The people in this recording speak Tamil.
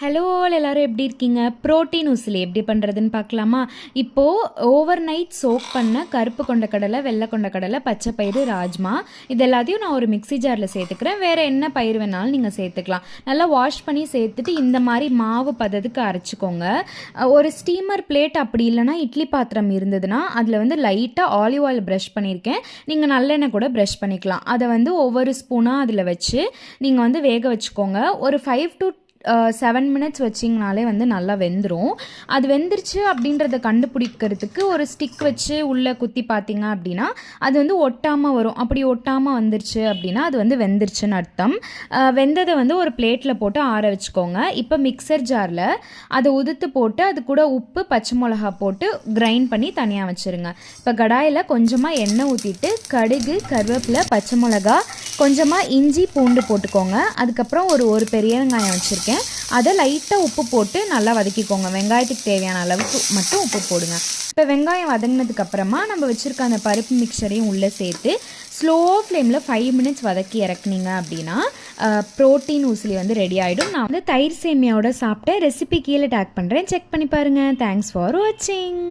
ஹலோ ஆல் எல்லாரும் எப்படி இருக்கீங்க? புரோட்டீன் உசிலி எப்படி பண்ணுறதுன்னு பார்க்கலாமா? இப்போது ஓவர் நைட் சோக் பண்ண கருப்பு கொண்டக்கடலை, வெள்ளை கொண்டக்கடலை, பச்சை பயிறு, ராஜ்மா இது எல்லாத்தையும் நான் ஒரு மிக்ஸி ஜாரில் சேர்த்துக்கிறேன். வேறு என்ன பயிர் வேணாலும் நீங்கள் சேர்த்துக்கலாம். நல்லா வாஷ் பண்ணி சேர்த்துட்டு இந்த மாதிரி மாவு பதத்துக்கு அரைச்சிக்கோங்க. ஒரு ஸ்டீமர் பிளேட் அப்படி இல்லைனா இட்லி பாத்திரம் இருந்ததுன்னா அதில் வந்து லைட்டாக ஆலிவ் ஆயில் ப்ரஷ் பண்ணியிருக்கேன். நீங்கள் நல்லெண்ணெய் கூட ப்ரஷ் பண்ணிக்கலாம். அதை வந்து ஒவ்வொரு ஸ்பூனாக அதில் வச்சு நீங்கள் வந்து வேக வச்சுக்கோங்க. ஒரு 5 to 7 மினிட்ஸ் வச்சிங்கனாலே வந்து நல்லா வெந்துடும். அது வெந்துருச்சு அப்படின்றத கண்டுபிடிக்கிறதுக்கு ஒரு ஸ்டிக் வச்சு உள்ளே குத்தி பார்த்தீங்க அப்படின்னா அது வந்து ஒட்டாமல் வரும். அப்படி ஒட்டாமல் வந்துருச்சு அப்படின்னா அது வந்து வெந்துருச்சுன்னு அர்த்தம். வெந்ததை வந்து ஒரு பிளேட்டில் போட்டு ஆற வச்சுக்கோங்க. இப்போ மிக்சர் ஜாரில் அதை உதுத்து போட்டு அது கூட உப்பு, பச்சை மிளகா போட்டு கிரைண்ட் பண்ணி தனியாக வச்சுருங்க. இப்போ கடாயில் கொஞ்சமாக எண்ணெய் ஊற்றிட்டு கடுகு, கருவேப்பிலை, பச்சை மிளகா, கொஞ்சமாக இஞ்சி, பூண்டு போட்டுக்கோங்க. அதுக்கப்புறம் ஒரு பெரிய வெங்காயம் வச்சுருக்கேன். அதை லைட்டாக உப்பு போட்டு நல்லா வதக்கிக்கோங்க. வெங்காயத்துக்கு தேவையான அளவுக்கு மட்டும் உப்பு போடுங்க. இப்போ வெங்காயம் வதங்கினதுக்கு அப்புறமா நம்ம வச்சுருக்க அந்த பருப்பு மிக்சரையும் உள்ளே சேர்த்து ஸ்லோ ஃப்ளேமில் 5 மினிட்ஸ் வதக்கி இறக்குனீங்க அப்படின்னா ப்ரோட்டீன் ஊசிலி வந்து ரெடி ஆகிடும். நான் வந்து தயிர் சேமியாவோட சாப்பிட்ட ரெசிபி கீழே டேக் பண்ணுறேன், செக் பண்ணி பாருங்கள். தேங்க்ஸ் ஃபார் வாட்சிங்.